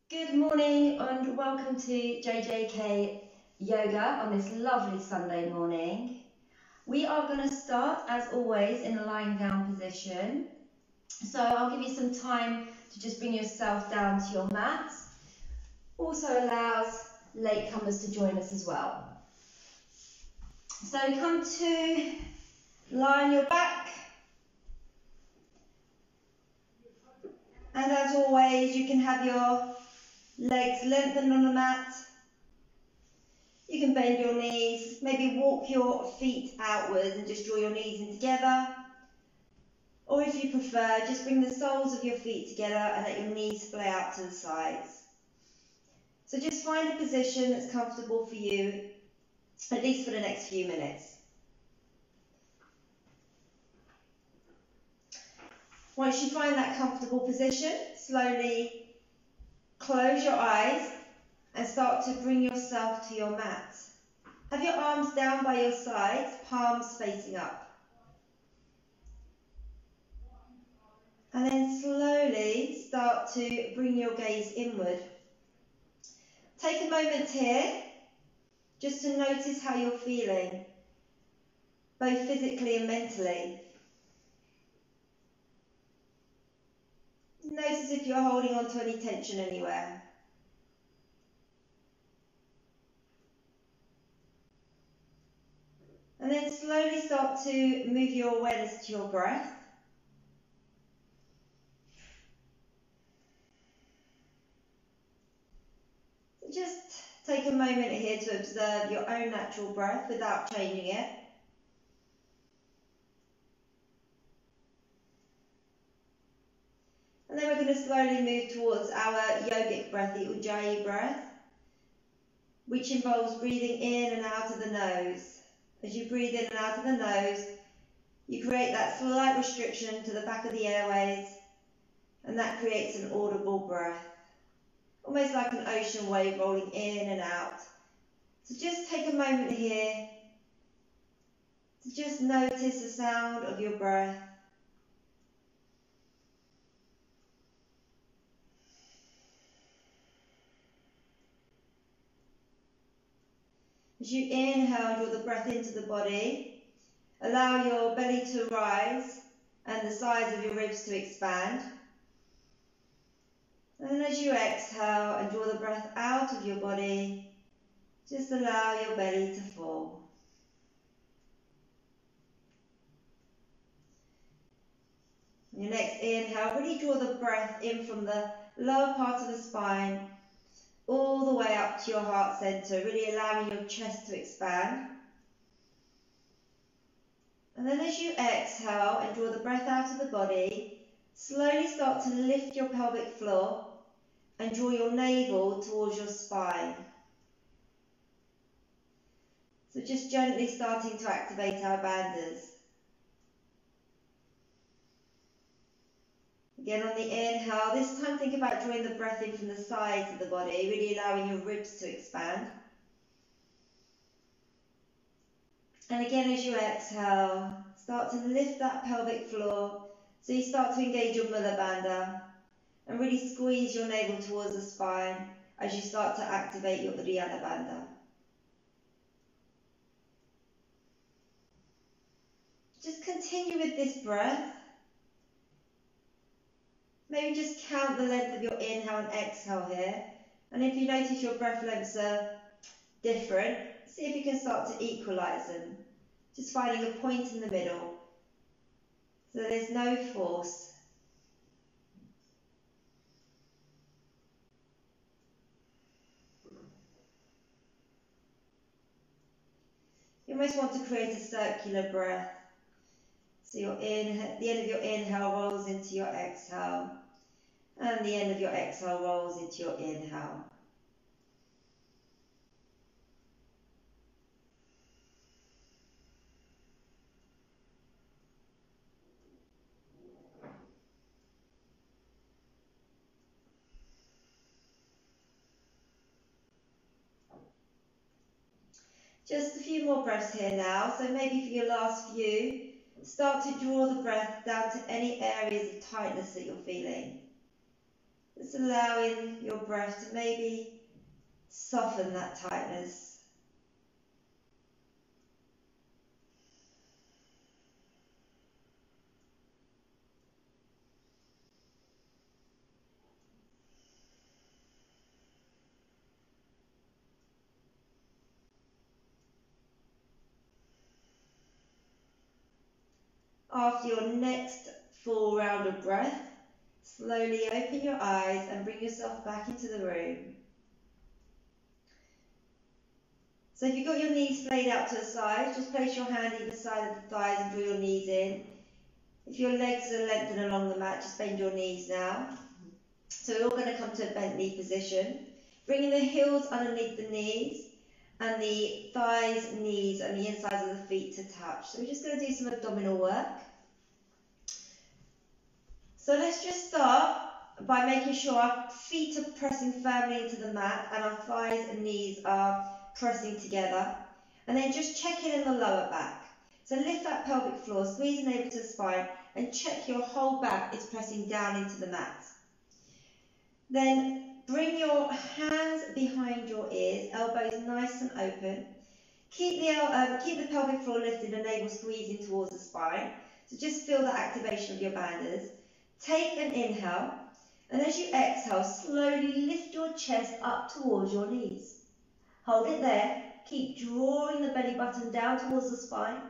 Good morning and welcome to JJK Yoga on this lovely Sunday morning. We are going to start, as always, in a lying down position. So I'll give you some time to just bring yourself down to your mat. Also allows latecomers to join us as well. So come to lie on your back. And as always, you can have your legs lengthened on the mat. You can bend your knees, maybe walk your feet outwards and just draw your knees in together. Or if you prefer, just bring the soles of your feet together and let your knees splay out to the sides. So just find a position that's comfortable for you, at least for the next few minutes. Once you find that comfortable position, slowly close your eyes and start to bring yourself to your mat. Have your arms down by your sides, palms facing up. And then slowly start to bring your gaze inward. Take a moment here just to notice how you're feeling, both physically and mentally. Notice if you're holding on to any tension anywhere. And then slowly start to move your awareness to your breath. Just take a moment here to observe your own natural breath without changing it. And then we're going to slowly move towards our yogic breath, the Ujjayi breath, which involves breathing in and out of the nose. As you breathe in and out of the nose, you create that slight restriction to the back of the airways, and that creates an audible breath, almost like an ocean wave rolling in and out. So just take a moment here to just notice the sound of your breath. As you inhale, draw the breath into the body, allow your belly to rise and the sides of your ribs to expand. And then as you exhale and draw the breath out of your body, just allow your belly to fall. On your next inhale, really draw the breath in from the lower part of the spine all the way up to your heart center, really allowing your chest to expand. And then as you exhale and draw the breath out of the body, slowly start to lift your pelvic floor and draw your navel towards your spine. So just gently starting to activate our bandhas. Again, on the inhale, this time think about drawing the breath in from the sides of the body, really allowing your ribs to expand. And again, as you exhale, start to lift that pelvic floor so you start to engage your Mula Bandha and really squeeze your navel towards the spine as you start to activate your Uddiyana Bandha. Just continue with this breath. Maybe just count the length of your inhale and exhale here. And if you notice your breath lengths are different, see if you can start to equalize them. Just finding a point in the middle. So there's no force. You almost want to create a circular breath. So the end of your inhale rolls into your exhale, and the end of your exhale rolls into your inhale. Just a few more breaths here now. So maybe for your last few, start to draw the breath down to any areas of tightness that you're feeling. Just allowing your breath to maybe soften that tightness. After your next full round of breath, slowly open your eyes and bring yourself back into the room. So if you've got your knees splayed out to the side, just place your hand either side of the thighs and draw your knees in. If your legs are lengthened along the mat, just bend your knees now. So we're all going to come to a bent knee position, bringing the heels underneath the knees and the thighs, knees and the insides of the feet to touch. So we're just going to do some abdominal work. So let's just start by making sure our feet are pressing firmly into the mat and our thighs and knees are pressing together. And then just check in the lower back. So lift that pelvic floor, squeeze the navel to the spine and check your whole back is pressing down into the mat. Then bring your hands behind your ears, elbows nice and open. Keep the pelvic floor lifted and navel squeezing towards the spine. So just feel the activation of your bandhas. Take an inhale, and as you exhale, slowly lift your chest up towards your knees. Hold it there. Keep drawing the belly button down towards the spine.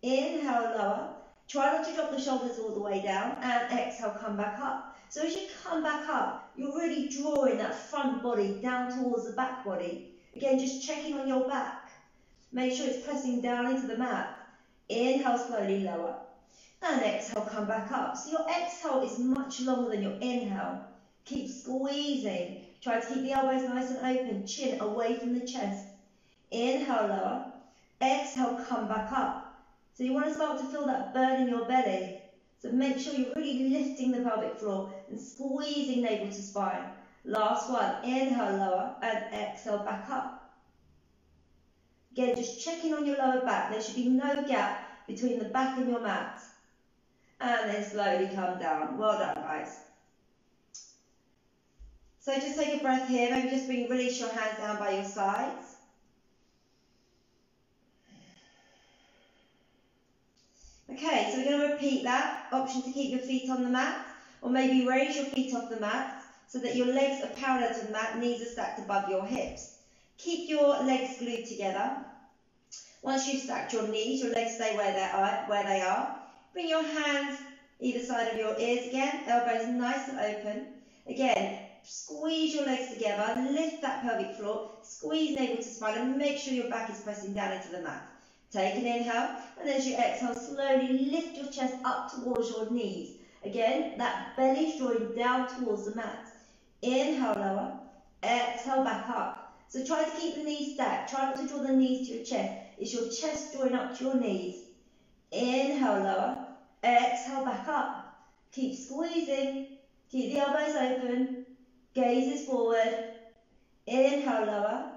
Inhale, lower. Try not to drop the shoulders all the way down, and exhale, come back up. So as you come back up, you're really drawing that front body down towards the back body. Again, just checking on your back. Make sure it's pressing down into the mat. Inhale, slowly lower. And exhale, come back up. So your exhale is much longer than your inhale. Keep squeezing. Try to keep the elbows nice and open, chin away from the chest. Inhale, lower. Exhale, come back up. So you want to start to feel that burn in your belly. So make sure you're really lifting the pelvic floor and squeezing navel to spine. Last one. Inhale, lower, and exhale, back up. Again, just checking on your lower back. There should be no gap between the back and your mat. And then slowly come down. Well done, guys. So just take a breath here. Maybe just release your hands down by your sides. Okay, so we're going to repeat that. Option to keep your feet on the mat, or maybe raise your feet off the mat so that your legs are parallel to the mat, knees are stacked above your hips. Keep your legs glued together. Once you've stacked your knees, your legs stay where they are. Bring your hands either side of your ears again, elbows nice and open. Again, squeeze your legs together, lift that pelvic floor, squeeze navel to spine and make sure your back is pressing down into the mat. Take an inhale, and as you exhale, slowly lift your chest up towards your knees. Again, that belly's drawing down towards the mat. Inhale, lower, exhale, back up. So try to keep the knees stacked, try not to draw the knees to your chest. It's your chest drawing up to your knees. Inhale, lower, exhale, back up. Keep squeezing, keep the elbows open, gaze is forward. Inhale, lower,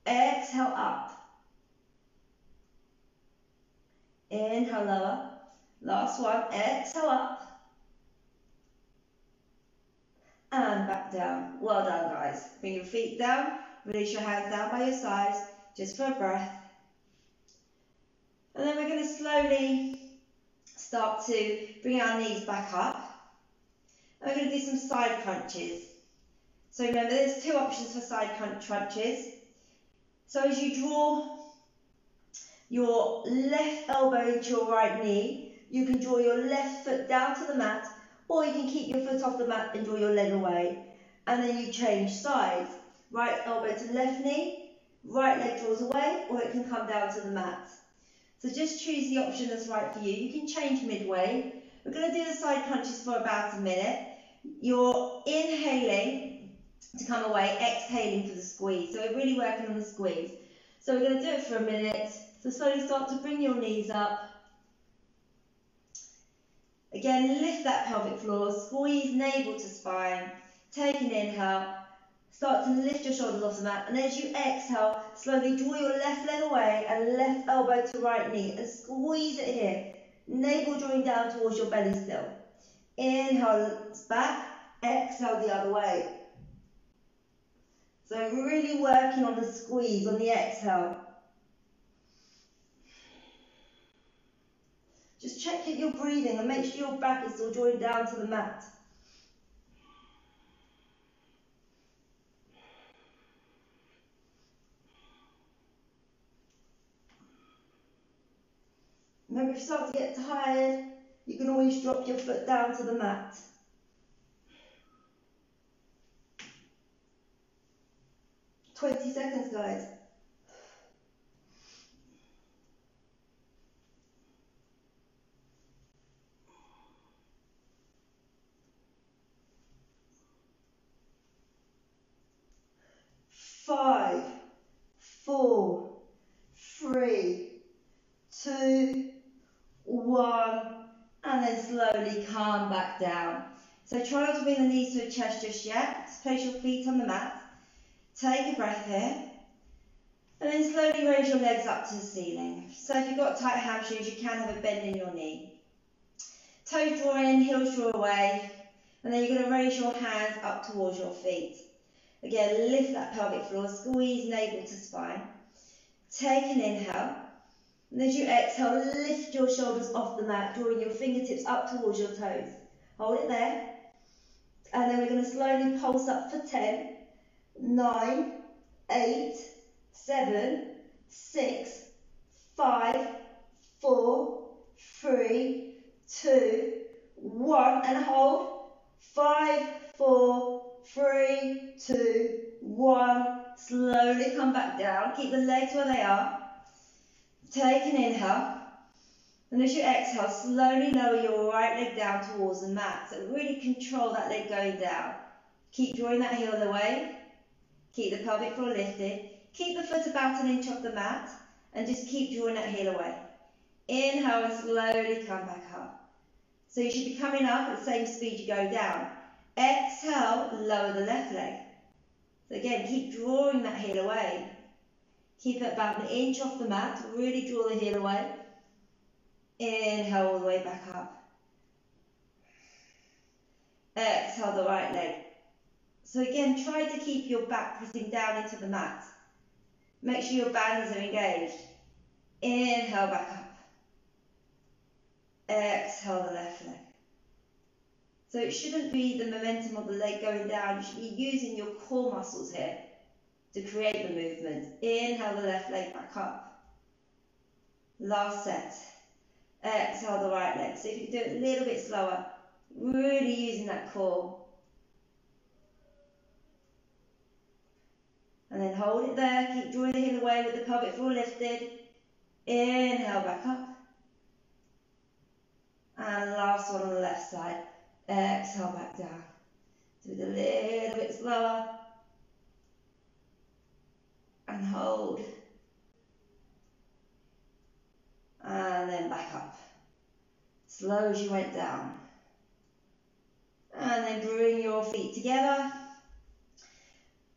exhale, up. Inhale, lower. Last one, exhale, up. And back down. Well done, guys. Bring your feet down, release your hands down by your sides, just for a breath. And then we're going to slowly start to bring our knees back up. And we're going to do some side crunches. So remember, there's two options for side crunches. So as you draw your left elbow into your right knee, you can draw your left foot down to the mat, or you can keep your foot off the mat and draw your leg away. And then you change sides. Right elbow to left knee, right leg draws away, or it can come down to the mat. So just choose the option that's right for you. You can change midway. We're going to do the side crunches for about a minute. You're inhaling to come away, exhaling for the squeeze. So we're really working on the squeeze. So we're going to do it for a minute. So slowly start to bring your knees up. Again, lift that pelvic floor, squeeze navel to spine. Take an inhale. Start to lift your shoulders off the mat, and as you exhale, slowly draw your left leg away and left elbow to right knee and squeeze it here. Navel drawing down towards your belly still. Inhale, back, exhale the other way. So really working on the squeeze on the exhale. Just check that you're breathing and make sure your back is still drawing down to the mat. Remember, if you start to get tired, you can always drop your foot down to the mat. "20 seconds, guys. Five, 4, 3, 2, 1, and then slowly calm back down. So try not to bring the knees to the chest just yet. Just place your feet on the mat. Take a breath here. And then slowly raise your legs up to the ceiling. So if you've got tight hamstrings, you can have a bend in your knee. Toes draw in, heels draw away. And then you're going to raise your hands up towards your feet. Again, lift that pelvic floor, squeeze navel to spine. Take an inhale. And as you exhale, lift your shoulders off the mat, drawing your fingertips up towards your toes. Hold it there. And then we're going to slowly pulse up for 10, 9, 8, 7, 6, 5, 4, 3, 2, 1, and hold. 5, 4, 3, 2, 1. Slowly come back down. Keep the legs where they are. Take an inhale. And as you exhale, slowly lower your right leg down towards the mat. So really control that leg going down. Keep drawing that heel away. Keep the pelvic floor lifted. Keep the foot about an inch off the mat. And just keep drawing that heel away. Inhale and slowly come back up. So you should be coming up at the same speed you go down. Exhale, lower the left leg. So again, keep drawing that heel away. Keep it about an inch off the mat. Really draw the heel away. Inhale all the way back up. Exhale the right leg. So again, try to keep your back pressing down into the mat. Make sure your bands are engaged. Inhale back up. Exhale the left leg. So it shouldn't be the momentum of the leg going down. You should be using your core muscles here to create the movement. Inhale the left leg back up. Last set. Exhale the right leg. So if you do it a little bit slower, really using that core. And then hold it there. Keep drawing the heel away with the pelvic floor lifted. Inhale back up. And last one on the left side. Exhale back down. Do it a little bit slower. And hold. And then back up. Slow as you went down. And then bring your feet together.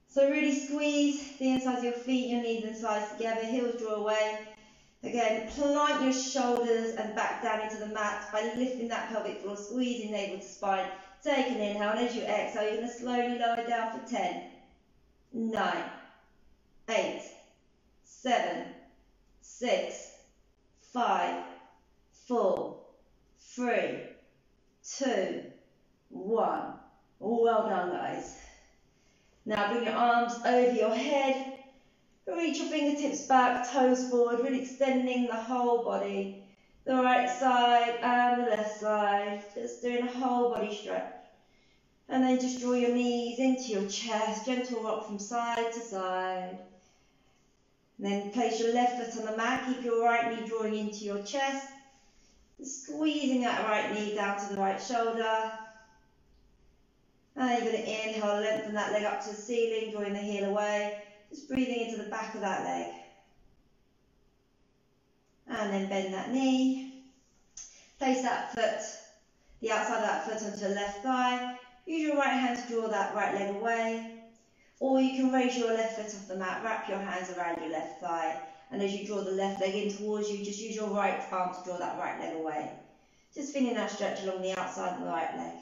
So really squeeze the insides of your feet, your knees and sides together, heels draw away. Again, plant your shoulders and back down into the mat by lifting that pelvic floor, squeezing navel to spine. Take an inhale, and as you exhale, you're going to slowly lower down for 10, 9, 8, 7, 6, 5, 4, 3, 2, 1. Well done, guys. Now bring your arms over your head. Reach your fingertips back, toes forward, really extending the whole body. The right side and the left side. Just doing a whole body stretch. And then just draw your knees into your chest. Gentle rock from side to side. And then place your left foot on the mat. Keep your right knee drawing into your chest. Squeezing that right knee down to the right shoulder. And then you're going to inhale, lengthen that leg up to the ceiling, drawing the heel away. Just breathing into the back of that leg. And then bend that knee. Place that foot, the outside of that foot onto the left thigh. Use your right hand to draw that right leg away. Or you can raise your left foot off the mat, wrap your hands around your left thigh. And as you draw the left leg in towards you, just use your right arm to draw that right leg away. Just feeling that stretch along the outside of the right leg.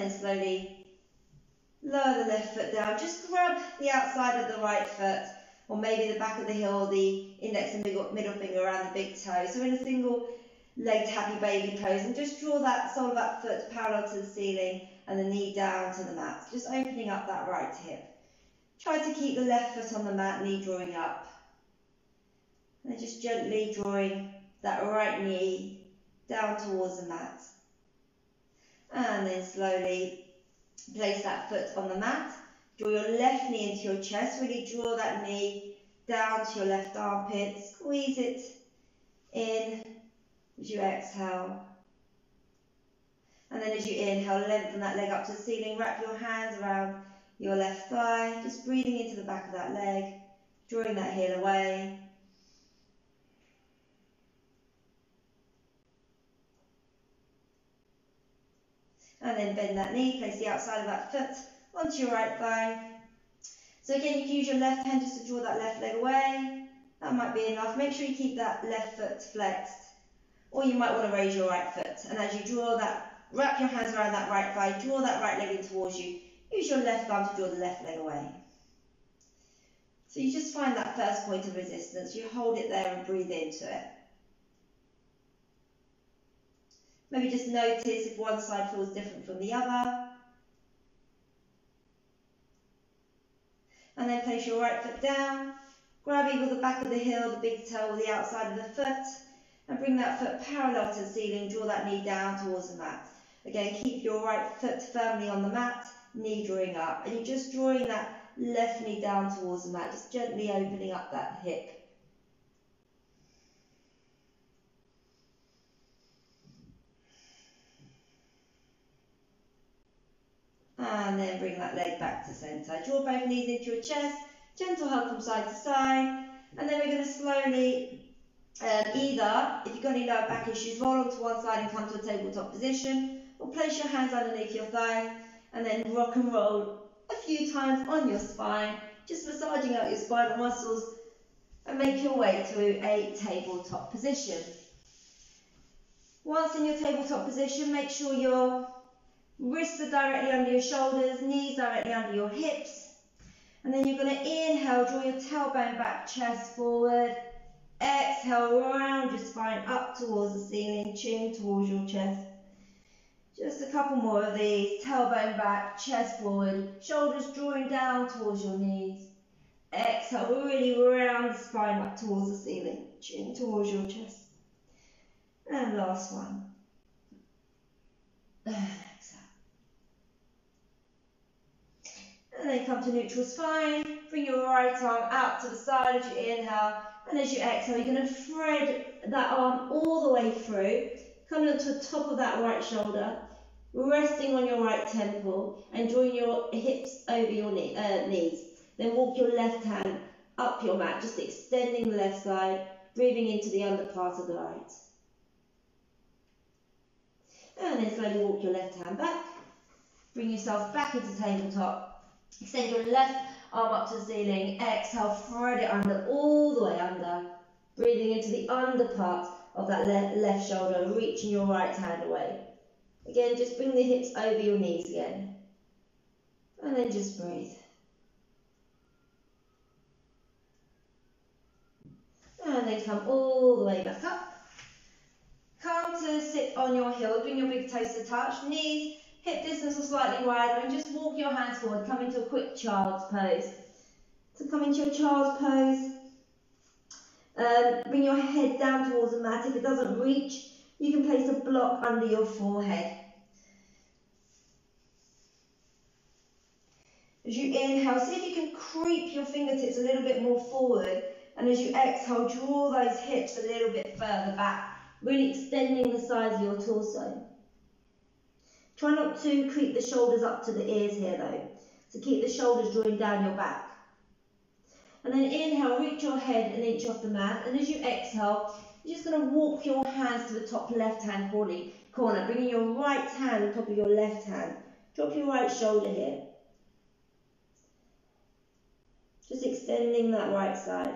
then slowly lower the left foot down. Just grab the outside of the right foot, or maybe the back of the heel, the index and middle finger around the big toe. So in a single legged happy baby pose, and just draw that sole of that foot parallel to the ceiling and the knee down to the mat. Just opening up that right hip. Try to keep the left foot on the mat, knee drawing up. And then just gently drawing that right knee down towards the mat. And then slowly place that foot on the mat. Draw your left knee into your chest. Really draw that knee down to your left armpit. Squeeze it in as you exhale. And then as you inhale, lengthen that leg up to the ceiling. Wrap your hands around your left thigh. Just breathing into the back of that leg. Drawing that heel away. And then bend that knee, place the outside of that foot onto your right thigh. So again, you can use your left hand just to draw that left leg away. That might be enough. Make sure you keep that left foot flexed. Or you might want to raise your right foot. And as you draw that, wrap your hands around that right thigh, draw that right leg in towards you. Use your left arm to draw the left leg away. So you just find that first point of resistance. You hold it there and breathe into it. Maybe just notice if one side feels different from the other. And then place your right foot down. Grab either the back of the heel, the big toe, or the outside of the foot. And bring that foot parallel to the ceiling. Draw that knee down towards the mat. Again, keep your right foot firmly on the mat, knee drawing up. And you're just drawing that left knee down towards the mat. Just gently opening up that hip. And then bring that leg back to centre. Draw both knees into your chest. Gentle hug from side to side. And then we're going to slowly, either, if you've got any lower back issues, roll onto one side and come to a tabletop position. Or place your hands underneath your thighs. And then rock and roll a few times on your spine. Just massaging out your spinal muscles. And make your way to a tabletop position. Once in your tabletop position, make sure your wrists are directly under your shoulders, knees directly under your hips. And then you're going to inhale, draw your tailbone back, chest forward. Exhale, round your spine up towards the ceiling, chin towards your chest. Just a couple more of these. Tailbone back, chest forward, shoulders drawing down towards your knees. Exhale, really round the spine up towards the ceiling, chin towards your chest. And last one. And then come to neutral spine. Bring your right arm out to the side as you inhale. And as you exhale, you're going to thread that arm all the way through. Coming to the top of that right shoulder. Resting on your right temple. And drawing your hips over your knees. Then walk your left hand up your mat. Just extending the left side. Breathing into the under part of the right. And then slowly walk your left hand back. Bring yourself back into tabletop. Extend your left arm up to the ceiling. Exhale, thread it under, all the way under. Breathing into the under part of that left shoulder, reaching your right hand away. Again, just bring the hips over your knees again. And then just breathe. And then come all the way back up. Come to sit on your heels, bring your big toes to touch, knees hip distance or slightly wider, and just walk your hands forward. Come into a quick child's pose. So come into your child's pose. Bring your head down towards the mat. If it doesn't reach, you can place a block under your forehead. As you inhale, see if you can creep your fingertips a little bit more forward. And as you exhale, draw those hips a little bit further back, really extending the size of your torso. Try not to creep the shoulders up to the ears here though. So keep the shoulders drawing down your back. And then inhale, reach your head an inch off the mat. And as you exhale, you're just going to walk your hands to the top left-hand corner, bringing your right hand on top of your left hand. Drop your right shoulder here. Just extending that right side.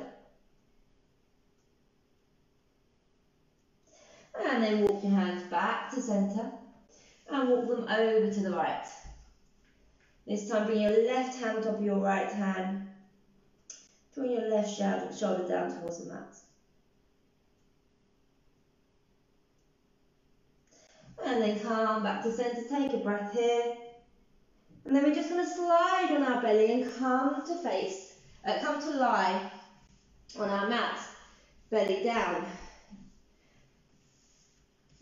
And then walk your hands back to centre. and walk them over to the right. This time bring your left hand on top of your right hand. Draw your left shoulder down towards the mat. And then come back to centre, take a breath here. And then we're just going to slide on our belly and come to lie on our mat, belly down.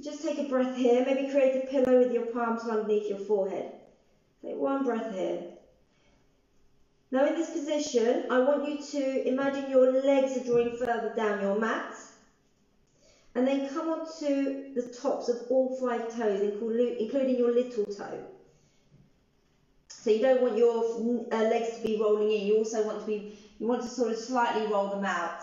Just take a breath here, maybe create a pillow with your palms underneath your forehead. Take one breath here. Now in this position, I want you to imagine your legs are drawing further down your mat. And then come onto the tops of all 5 toes, including your little toe. So you don't want your legs to be rolling in. You also want to sort of slightly roll them out.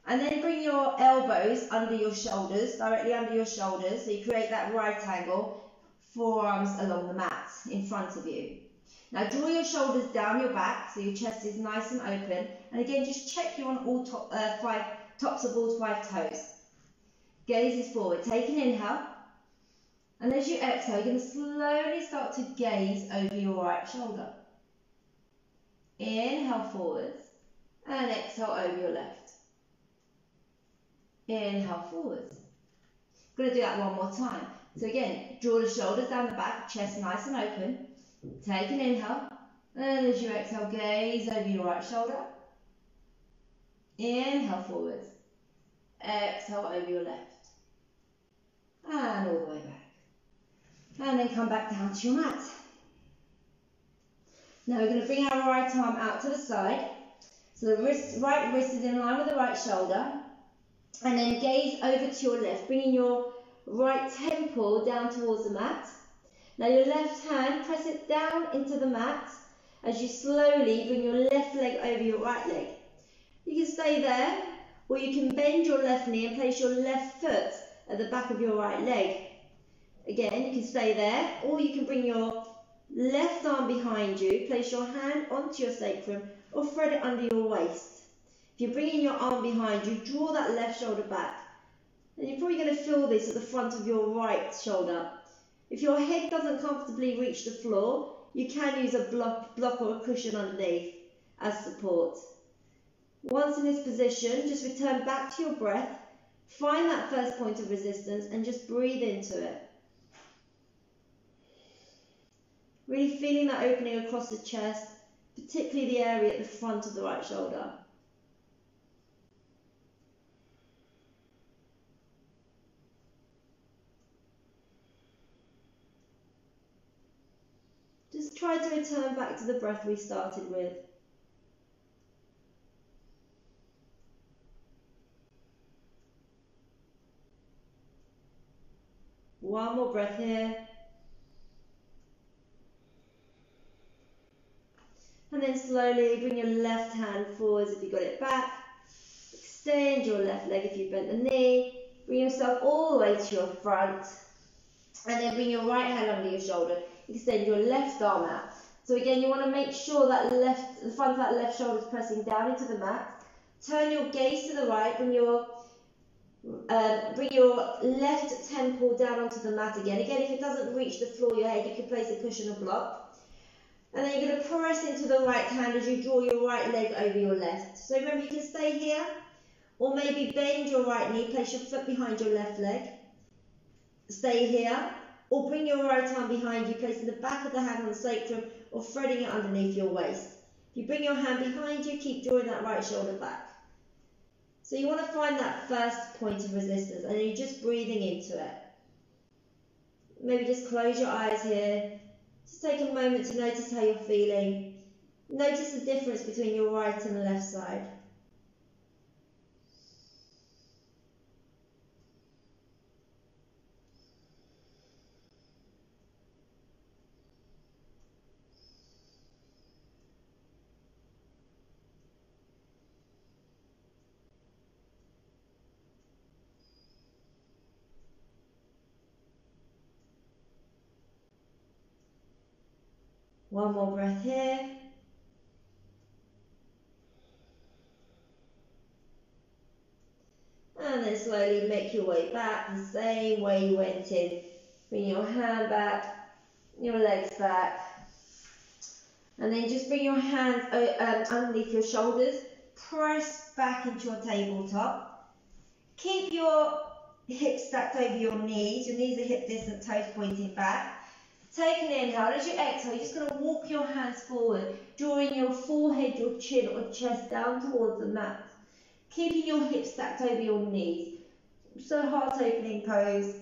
And then bring your elbows under your shoulders, directly under your shoulders. So you create that right angle, forearms along the mat in front of you. Now draw your shoulders down your back, so your chest is nice and open. And again, just check you're on all tops of all 5 toes. Gaze is forward. Take an inhale. And as you exhale, you're going to slowly start to gaze over your right shoulder. Inhale forwards. And exhale over your left. Inhale forwards. I'm going to do that one more time. So again, draw the shoulders down the back, chest nice and open. Take an inhale. And as you exhale, gaze over your right shoulder. Inhale forwards. Exhale over your left. And all the way back. And then come back down to your mat. Now we're going to bring our right arm out to the side. So the right wrist is in line with the right shoulder. And then gaze over to your left, bringing your right temple down towards the mat. Now your left hand, press it down into the mat as you slowly bring your left leg over your right leg. You can stay there, or you can bend your left knee and place your left foot at the back of your right leg. Again, you can stay there, or you can bring your left arm behind you, place your hand onto your sacrum, or thread it under your waist. If you're bringing your arm behind you, draw that left shoulder back. And you're probably going to feel this at the front of your right shoulder. If your head doesn't comfortably reach the floor, you can use a block or a cushion underneath as support. Once in this position, just return back to your breath. Find that first point of resistance and just breathe into it. Really feeling that opening across the chest, particularly the area at the front of the right shoulder. Just try to return back to the breath we started with. One more breath here. And then slowly bring your left hand forwards if you got it back. Extend your left leg if you bent the knee. Bring yourself all the way to your front. And then bring your right hand under your shoulder. Extend your left arm out. So again, you want to make sure that the front of that left shoulder is pressing down into the mat. Turn your gaze to the right. Bring your left temple down onto the mat again. Again, if it doesn't reach the floor of your head, you can place a cushion or block. And then you're going to press into the right hand as you draw your right leg over your left. So remember, you can stay here, or maybe bend your right knee, place your foot behind your left leg. Stay here, or bring your right arm behind you, placing the back of the hand on the sacrum, or threading it underneath your waist. If you bring your hand behind you, keep drawing that right shoulder back. So you want to find that first point of resistance, and you're just breathing into it. Maybe just close your eyes here. Just take a moment to notice how you're feeling. Notice the difference between your right and left side. One more breath here. And then slowly make your way back the same way you went in. Bring your hand back, your legs back. And then just bring your hands underneath your shoulders. Press back into your tabletop. Keep your hips stacked over your knees. Your knees are hip distance, toes pointing back. Take an inhale. As you exhale, you're just going to walk your hands forward, drawing your forehead, your chin or chest down towards the mat. Keeping your hips stacked over your knees. So heart opening pose.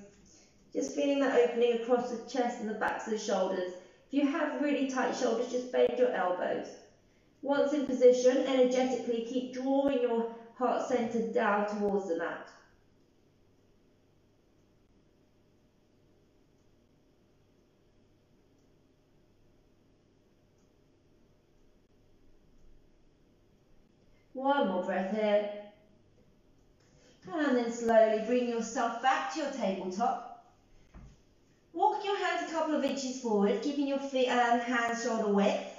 Just feeling that opening across the chest and the backs of the shoulders. If you have really tight shoulders, just bend your elbows. Once in position, energetically keep drawing your heart centre down towards the mat. One more breath here. And then slowly bring yourself back to your tabletop. Walk your hands a couple of inches forward, keeping your feet hands shoulder width.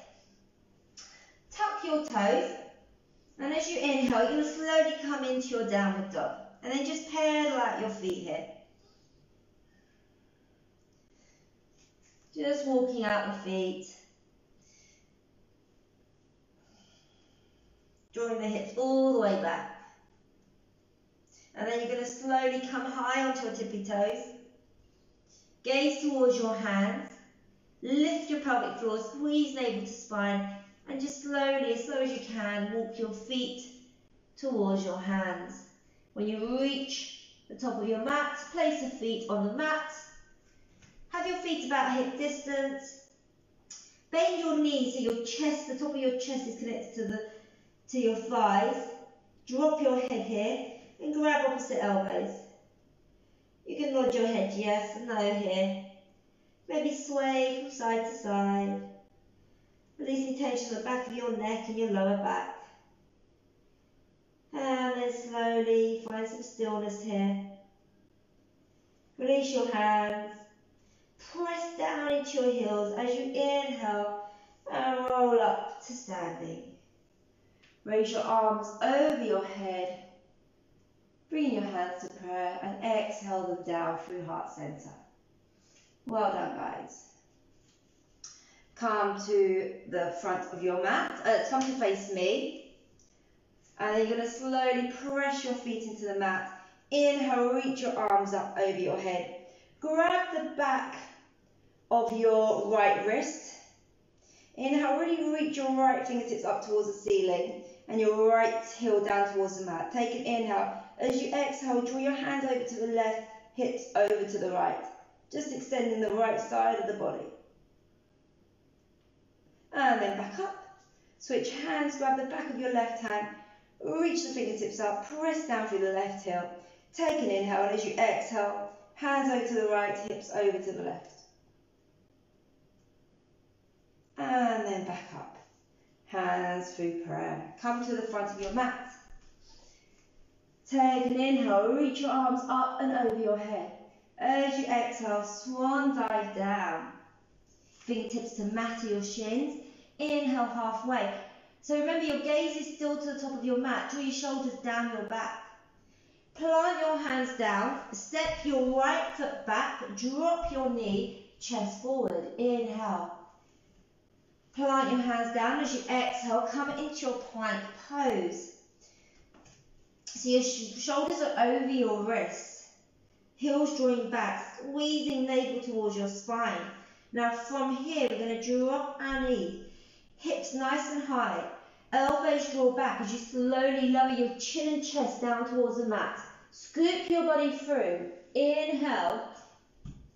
Tuck your toes. And as you inhale, you're going to slowly come into your downward dog. And then just pedal out your feet here. Just walking out the feet. Drawing the hips all the way back. And then you're going to slowly come high onto your tippy toes. Gaze towards your hands. Lift your pelvic floor, squeeze navel to spine. And just slowly, as slow as you can, walk your feet towards your hands. When you reach the top of your mat, place the feet on the mat. Have your feet about hip distance. Bend your knees so your chest, the top of your chest is connected to your thighs. Drop your head here and grab opposite elbows. You can nod your head yes and no here. Maybe sway from side to side. Releasing tension at the back of your neck and your lower back. And then slowly find some stillness here. Release your hands. Press down into your heels as you inhale and roll up to standing. Raise your arms over your head. Bring your hands to prayer and exhale them down through heart center. Well done, guys. Come to the front of your mat. Come to face me. And then you're going to slowly press your feet into the mat. Inhale, reach your arms up over your head. Grab the back of your right wrist. Inhale, really reach your right fingertips up towards the ceiling and your right heel down towards the mat. Take an inhale. As you exhale, draw your hands over to the left, hips over to the right. Just extending the right side of the body. And then back up. Switch hands, grab the back of your left hand, reach the fingertips up, press down through the left heel. Take an inhale, and as you exhale, hands over to the right, hips over to the left. And then back up. Hands through prayer. Come to the front of your mat. Take an inhale, reach your arms up and over your head. As you exhale, swan dive down. Fingertips to mat or your shins. Inhale halfway. So remember your gaze is still to the top of your mat. Draw your shoulders down your back. Plant your hands down. Step your right foot back. Drop your knee. Chest forward. Inhale. Plant your hands down. As you exhale, come into your plank pose. So your shoulders are over your wrists. Heels drawing back. Squeezing navel towards your spine. Now from here, we're going to drop our knees. Hips nice and high. Elbows draw back as you slowly lower your chin and chest down towards the mat. Scoop your body through. Inhale.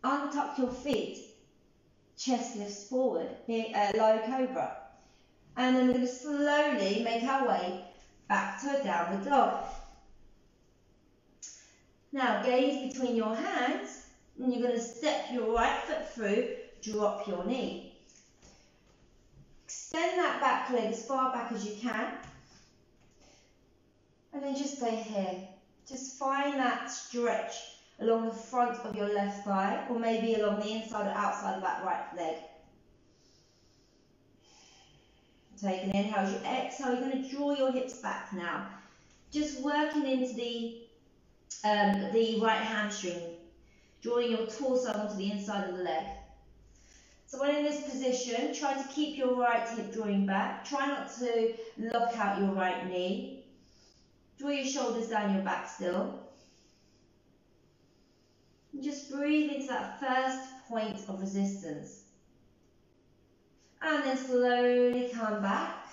Untuck your feet. Chest lifts forward. Low cobra. And then we're going to slowly make our way back to a downward dog. Now gaze between your hands. And you're going to step your right foot through. Drop your knee. Extend that back leg as far back as you can. And then just stay here. Just find that stretch along the front of your left thigh, or maybe along the inside or outside of that right leg. Take an inhale. As you exhale, you're going to draw your hips back now. Just working into the right hamstring. drawing your torso onto the inside of the leg. So when in this position, try to keep your right hip drawing back. Try not to lock out your right knee. Draw your shoulders down your back still. And just breathe into that first point of resistance. And then slowly come back.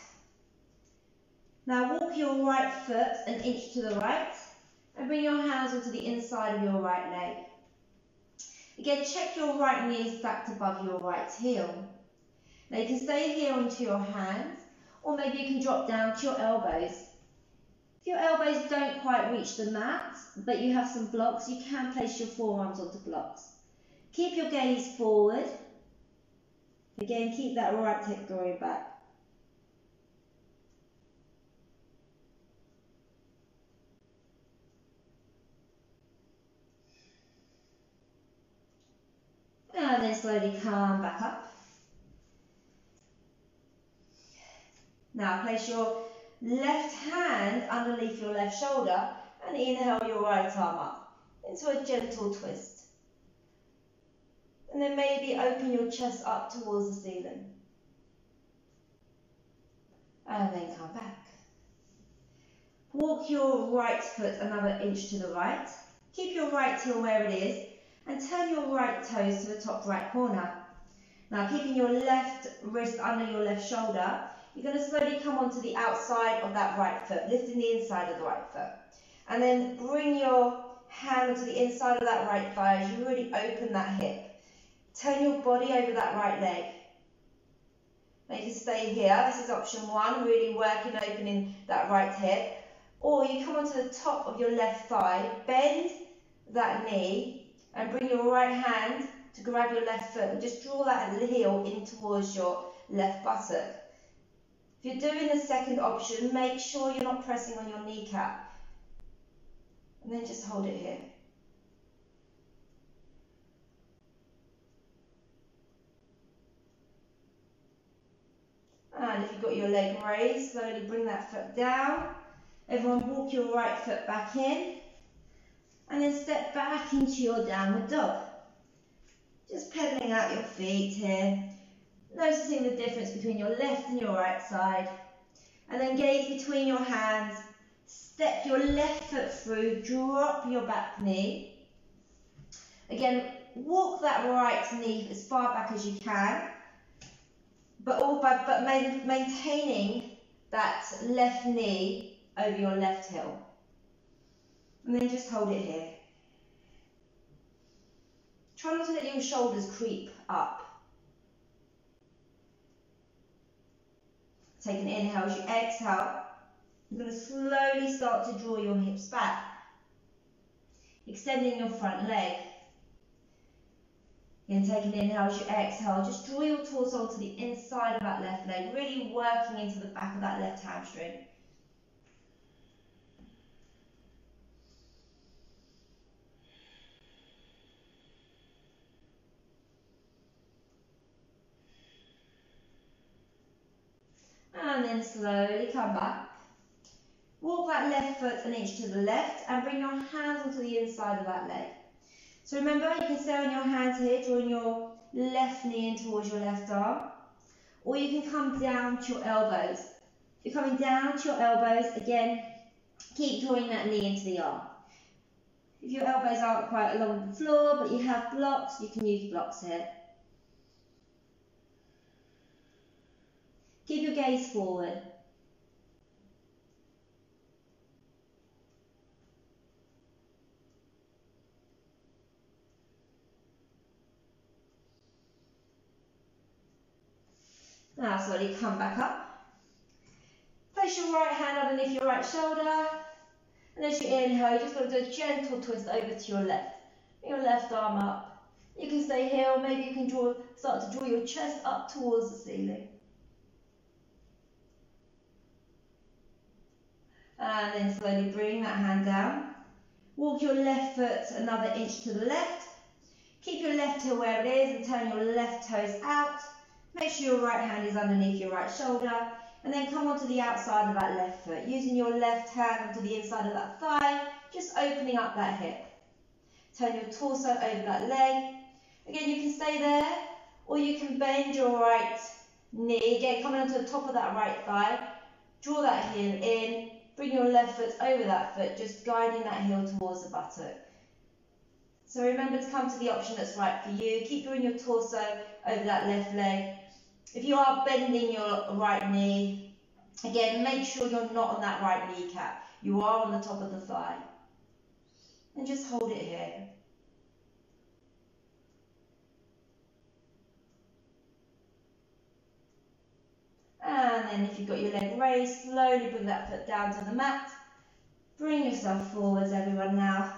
Now walk your right foot an inch to the right and bring your hands onto the inside of your right leg. Again, check your right knee is stacked above your right heel. Now you can stay here onto your hands, or maybe you can drop down to your elbows. If your elbows don't quite reach the mat, but you have some blocks, you can place your forearms onto blocks. Keep your gaze forward. Again, keep that right hip going back. And then slowly come back up. Now place your left hand underneath your left shoulder and inhale your right arm up into a gentle twist. And then maybe open your chest up towards the ceiling. And then come back. Walk your right foot another inch to the right. Keep your right heel where it is and turn your right toes to the top right corner. Now keeping your left wrist under your left shoulder, you're going to slowly come onto the outside of that right foot, lifting the inside of the right foot. And then bring your hand onto the inside of that right thigh as you really open that hip. Turn your body over that right leg. Now you can stay here, this is option one, really working opening that right hip. Or you come onto the top of your left thigh, bend that knee, and bring your right hand to grab your left foot and just draw that heel in towards your left buttock. If you're doing the second option, make sure you're not pressing on your kneecap. And then just hold it here. And if you've got your leg raised, slowly bring that foot down. Everyone walk your right foot back in. And then step back into your downward dog. Just pedaling out your feet here. Noticing the difference between your left and your right side. And then gaze between your hands. Step your left foot through. Drop your back knee. Again, walk that right knee as far back as you can. But maintaining that left knee over your left heel. And then just hold it here. Try not to let your shoulders creep up. Take an inhale as you exhale. You're going to slowly start to draw your hips back. Extending your front leg. Again, take an inhale as you exhale. Just draw your torso to the inside of that left leg, really working into the back of that left hamstring. And then slowly come back. Walk that left foot an inch to the left and bring your hands onto the inside of that leg. So remember, you can stay on your hands here, drawing your left knee in towards your left arm. Or you can come down to your elbows. If you're coming down to your elbows, again, keep drawing that knee into the arm. If your elbows aren't quite along the floor, but you have blocks, you can use blocks here. Keep your gaze forward. Now slowly come back up. Place your right hand underneath your right shoulder. And as you inhale, you're just going to do a gentle twist over to your left. Bring your left arm up. You can stay here, or maybe you can start to draw your chest up towards the ceiling. And then slowly bring that hand down. Walk your left foot another inch to the left. Keep your left heel where it is and turn your left toes out. Make sure your right hand is underneath your right shoulder. And then come onto the outside of that left foot. Using your left hand onto the inside of that thigh, just opening up that hip. Turn your torso over that leg. Again, you can stay there, or you can bend your right knee. Again, coming onto the top of that right thigh. Draw that heel in. Bring your left foot over that foot, just guiding that heel towards the buttock. So remember to come to the option that's right for you. Keep drawing your torso over that left leg. If you are bending your right knee, again, make sure you're not on that right kneecap. You are on the top of the thigh. And just hold it here. And then if you've got your leg raised, slowly bring that foot down to the mat. Bring yourself forwards, everyone, now.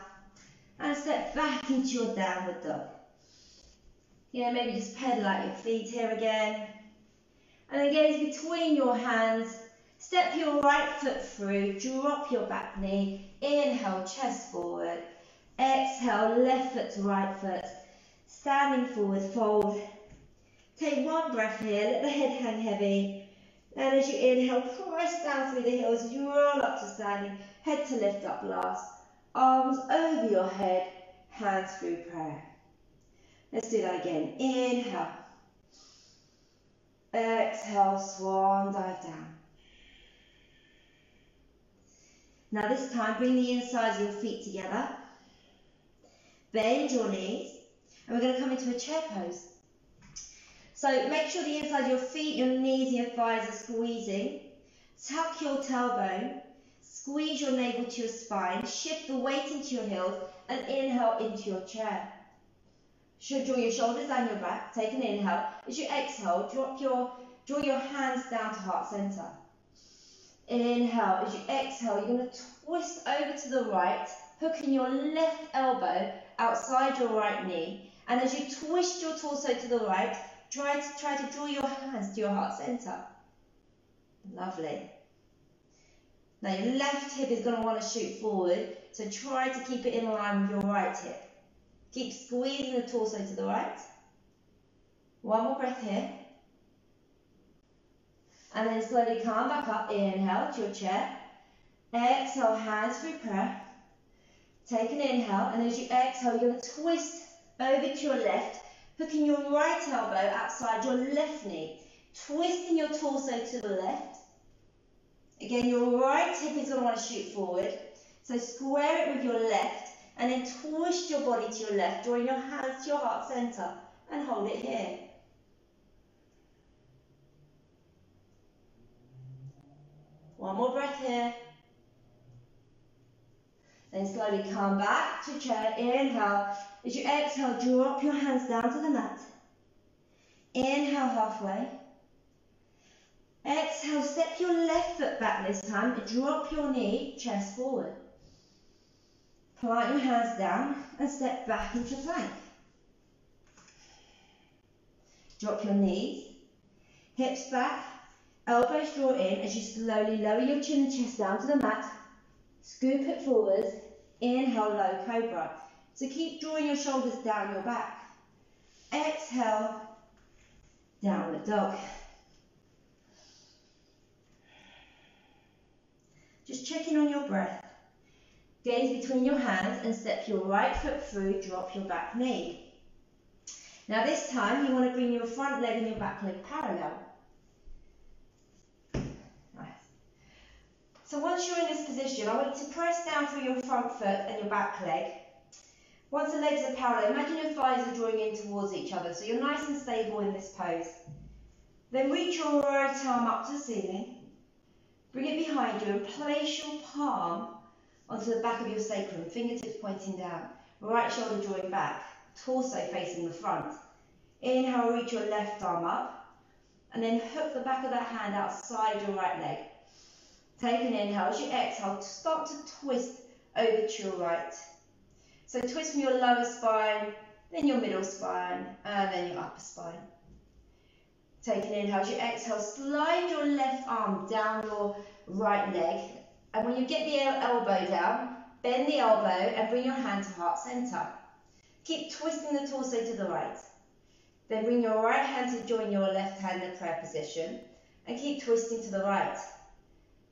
And step back into your downward dog. Yeah, maybe just pedal out your feet here again. And then gaze between your hands. Step your right foot through, drop your back knee. Inhale, chest forward. Exhale, left foot to right foot. Standing forward, fold. Take one breath here, let the head hang heavy. And as you inhale, press down through the heels as you roll up to standing. Head to lift up last. Arms over your head, hands through prayer. Let's do that again. Inhale. Exhale, swan dive down. Now this time, bring the insides of your feet together. Bend your knees. And we're going to come into a chair pose. So make sure the inside of your feet, your knees and your thighs are squeezing. Tuck your tailbone. Squeeze your navel to your spine. Shift the weight into your heels and inhale into your chair. Should draw your shoulders down your back. Take an inhale. As you exhale, draw your hands down to heart center. Inhale. As you exhale, you're going to twist over to the right, hooking your left elbow outside your right knee. And as you twist your torso to the right, try to draw your hands to your heart center. Lovely. Now your left hip is going to want to shoot forward, so try to keep it in line with your right hip. Keep squeezing the torso to the right. One more breath here. And then slowly come back up. Inhale to your chair. Exhale, hands through prayer. Take an inhale, and as you exhale, you're going to twist over to your left, hooking your right elbow outside your left knee. Twisting your torso to the left. Again, your right hip is going to want to shoot forward. So square it with your left and then twist your body to your left, drawing your hands to your heart center and hold it here. One more breath here. Then slowly come back to chair. Inhale. As you exhale, drop your hands down to the mat. Inhale halfway. Exhale, step your left foot back this time. Drop your knee, chest forward. Plant your hands down and step back into plank. Drop your knees, hips back, elbows draw in as you slowly lower your chin and chest down to the mat. Scoop it forwards. Inhale, low cobra. So keep drawing your shoulders down your back. Exhale, downward dog. Just checking on your breath. Gaze between your hands and step your right foot through, drop your back knee. Now this time you want to bring your front leg and your back leg parallel. Nice. So once you're in this position, I want you to press down through your front foot and your back leg. Once the legs are parallel, imagine your thighs are drawing in towards each other, so you're nice and stable in this pose. Then reach your right arm up to the ceiling. Bring it behind you and place your palm onto the back of your sacrum, fingertips pointing down, right shoulder drawing back, torso facing the front. Inhale, reach your left arm up, and then hook the back of that hand outside your right leg. Take an inhale. As you exhale, start to twist over to your right. So twist from your lower spine, then your middle spine, and then your upper spine. Take an inhale. As you exhale, slide your left arm down your right leg. And when you get the elbow down, bend the elbow and bring your hand to heart center. Keep twisting the torso to the right. Then bring your right hand to join your left hand in prayer position and keep twisting to the right.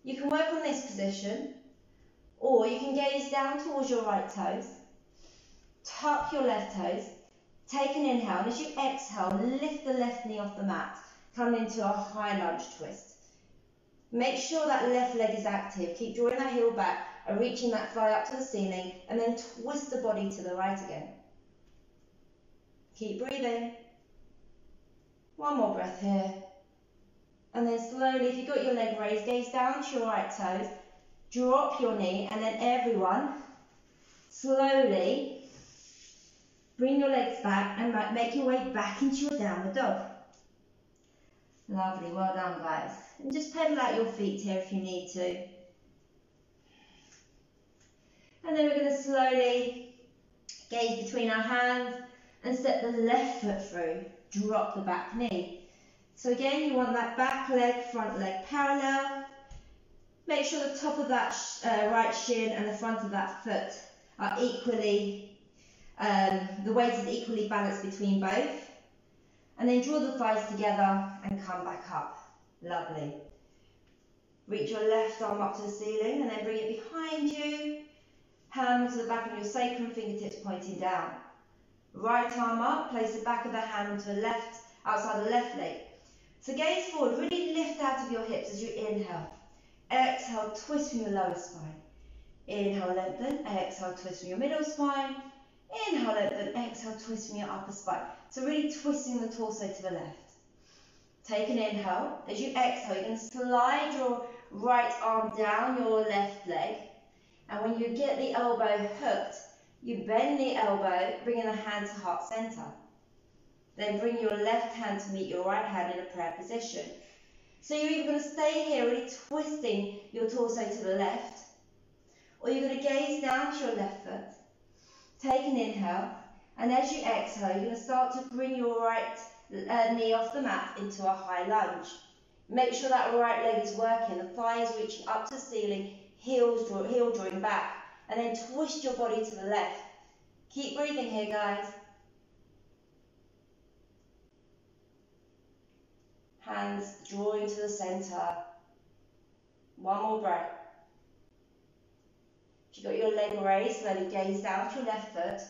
You can work on this position, or you can gaze down towards your right toes. tuck your left toes, take an inhale, and as you exhale, lift the left knee off the mat, come into a high lunge twist. Make sure that left leg is active, keep drawing that heel back and reaching that thigh up to the ceiling, and then twist the body to the right again. Keep breathing. One more breath here. And then slowly, if you've got your leg raised, gaze down to your right toes, drop your knee, and then everyone, slowly bring your legs back and make your way back into your downward dog. Lovely, well done guys. And just pedal out your feet here if you need to. And then we're going to slowly gaze between our hands and step the left foot through, drop the back knee. So again, you want that back leg, front leg parallel. Make sure the top of that right shin and the front of that foot are equally, the weight is equally balanced between both. And then draw the thighs together and come back up. Lovely. Reach your left arm up to the ceiling and then bring it behind you. Hand to the back of your sacrum, fingertips pointing down. Right arm up, place the back of the hand onto the left, outside the left leg. So gaze forward, really lift out of your hips as you inhale. Exhale, twist from your lower spine. Inhale, lengthen. Exhale, twist from your middle spine. Inhale, lengthen. Exhale, twist from your upper spine. So really twisting the torso to the left. Take an inhale. As you exhale, you can slide your right arm down your left leg. And when you get the elbow hooked, you bend the elbow, bringing the hand to heart center. Then bring your left hand to meet your right hand in a prayer position. So you're either going to stay here, really twisting your torso to the left, or you're going to gaze down to your left foot, take an inhale, and as you exhale, you're going to start to bring your right knee off the mat into a high lunge. Make sure that right leg is working, the thigh is reaching up to the ceiling, heel drawing back, and then twist your body to the left. Keep breathing here, guys. Hands drawing to the center. One more breath. If you've got your leg raised, slowly gaze down to your left foot,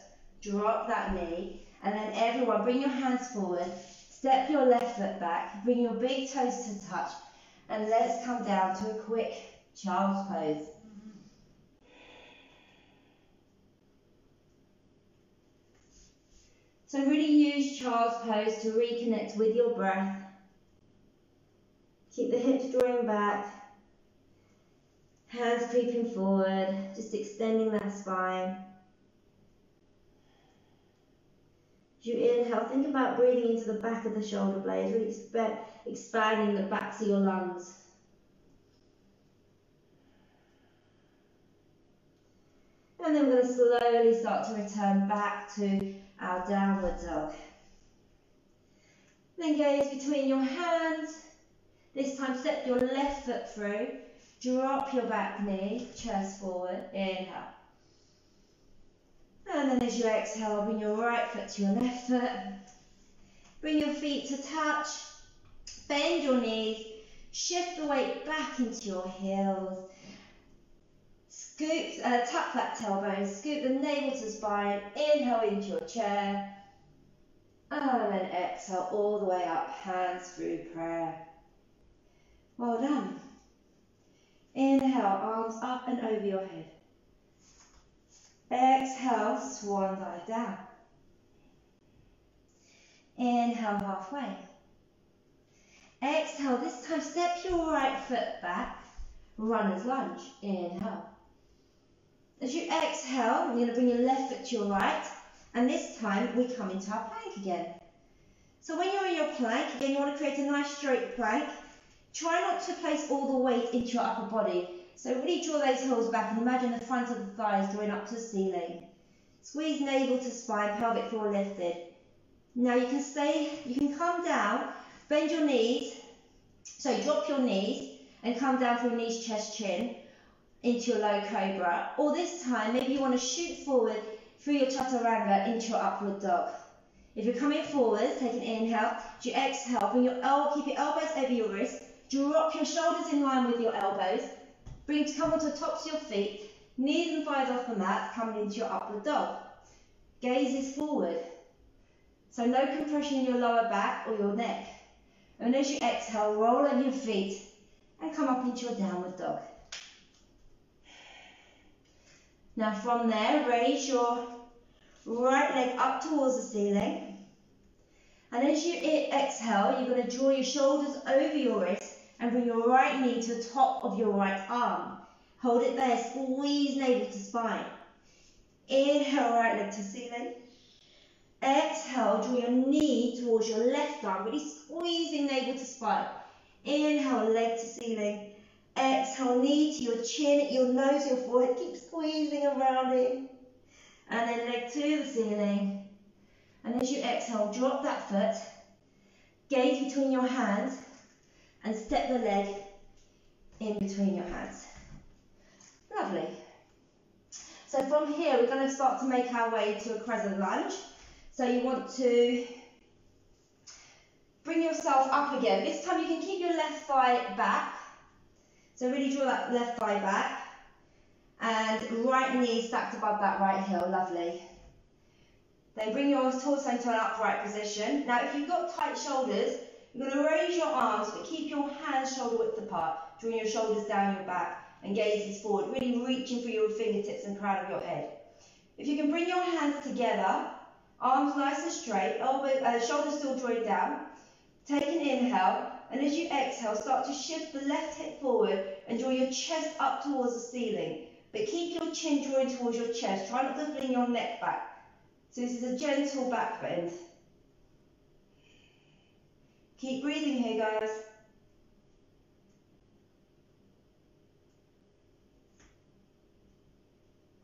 drop that knee, and then everyone bring your hands forward, step your left foot back, bring your big toes to touch, and let's come down to a quick child's pose. So really use child's pose to reconnect with your breath. Keep the hips drawing back, hands creeping forward, just extending that spine. As you inhale, think about breathing into the back of the shoulder blades, really expanding the backs of your lungs. And then we're going to slowly start to return back to our downward dog. Then gaze between your hands. This time step your left foot through, drop your back knee, chest forward, inhale. And then as you exhale, bring your right foot to your left foot. Bring your feet to touch, bend your knees, shift the weight back into your heels. Scoop, tuck that tailbone, scoop the navel to spine, inhale into your chair. And then exhale all the way up, hands through prayer. Well done. Inhale, arms up and over your head. Exhale, swan dive down. Inhale, halfway. Exhale, this time step your right foot back, runner's lunge. Inhale. As you exhale, you're going to bring your left foot to your right, and this time we come into our plank again. So when you're in your plank, again, you want to create a nice straight plank. Try not to place all the weight into your upper body. So really draw those heels back and imagine the front of the thighs drawing up to the ceiling. Squeeze navel to spine, pelvic floor lifted. Now you can come down, bend your knees, so drop your knees and come down from your knees, chest, chin into your low cobra. Or this time, maybe you want to shoot forward through your chaturanga into your upward dog. If you're coming forward, take an inhale. As you exhale, keep your elbows over your wrists. Drop your shoulders in line with your elbows. Come onto the tops of your feet. Knees and thighs off the mat, coming into your upward dog. Gaze is forward. So no compression in your lower back or your neck. And as you exhale, roll over your feet and come up into your downward dog. Now from there, raise your right leg up towards the ceiling. And as you exhale, you're going to draw your shoulders over your wrist and bring your right knee to the top of your right arm. Hold it there, squeeze navel to spine. Inhale, right leg to ceiling. Exhale, draw your knee towards your left arm, really squeezing navel to spine. Inhale, leg to ceiling. Exhale, knee to your chin, your nose, your forehead. Keep squeezing and rounding. And then leg to the ceiling. And as you exhale, drop that foot. Gaze between your hands and step the leg in between your hands. Lovely. So from here, we're going to start to make our way to a crescent lunge. So you want to bring yourself up again. This time you can keep your left thigh back. So really draw that left thigh back. And right knee stacked above that right heel. Lovely. Then bring your torso into an upright position. Now if you've got tight shoulders, you're going to raise your arms, but keep your hands shoulder width apart. Drawing your shoulders down your back and gazes forward. Really reaching for your fingertips and crown of your head. If you can bring your hands together, arms nice and straight, shoulders still drawing down. Take an inhale, and as you exhale, start to shift the left hip forward and draw your chest up towards the ceiling. But keep your chin drawing towards your chest. Try not to fling your neck back. So this is a gentle back bend. Keep breathing here, guys.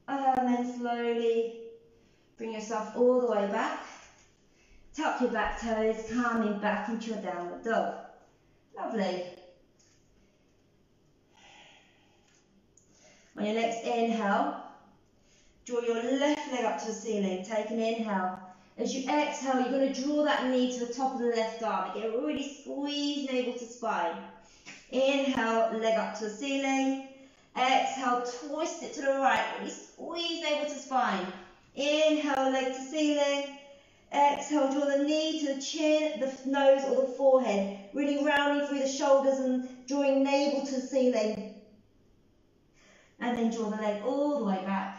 And then slowly bring yourself all the way back. Tuck your back toes, coming back into your downward dog. Lovely. On your next inhale, draw your left leg up to the ceiling. Take an inhale. As you exhale, you're going to draw that knee to the top of the left arm. Again, really squeeze navel to spine. Inhale, leg up to the ceiling. Exhale, twist it to the right. Really squeeze navel to spine. Inhale, leg to ceiling. Exhale, draw the knee to the chin, the nose or the forehead. Really rounding through the shoulders and drawing navel to the ceiling. And then draw the leg all the way back.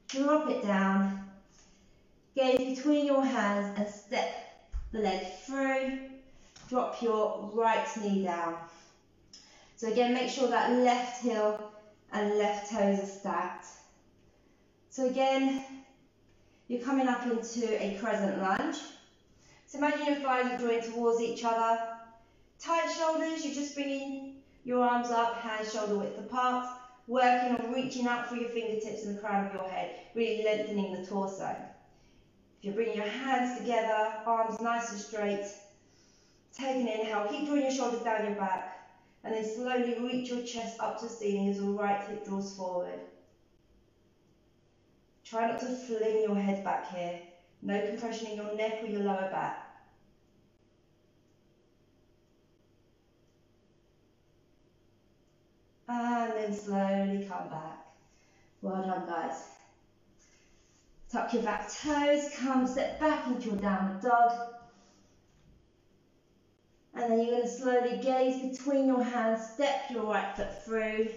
Drop it down. Gaze between your hands and step the leg through. Drop your right knee down. So again, make sure that left heel and left toes are stacked. So again, you're coming up into a crescent lunge. So imagine your thighs are drawing towards each other. Tight shoulders, you're just bringing your arms up, hands shoulder width apart, working on reaching out through your fingertips and the crown of your head, really lengthening the torso. If you're bringing your hands together, arms nice and straight, take an inhale, keep drawing your shoulders down your back, and then slowly reach your chest up to the ceiling as the right hip draws forward. Try not to fling your head back here. No compression in your neck or your lower back. And then slowly come back. Well done, guys. Tuck your back toes, come step back into your downward dog. And then you're going to slowly gaze between your hands, step your right foot through.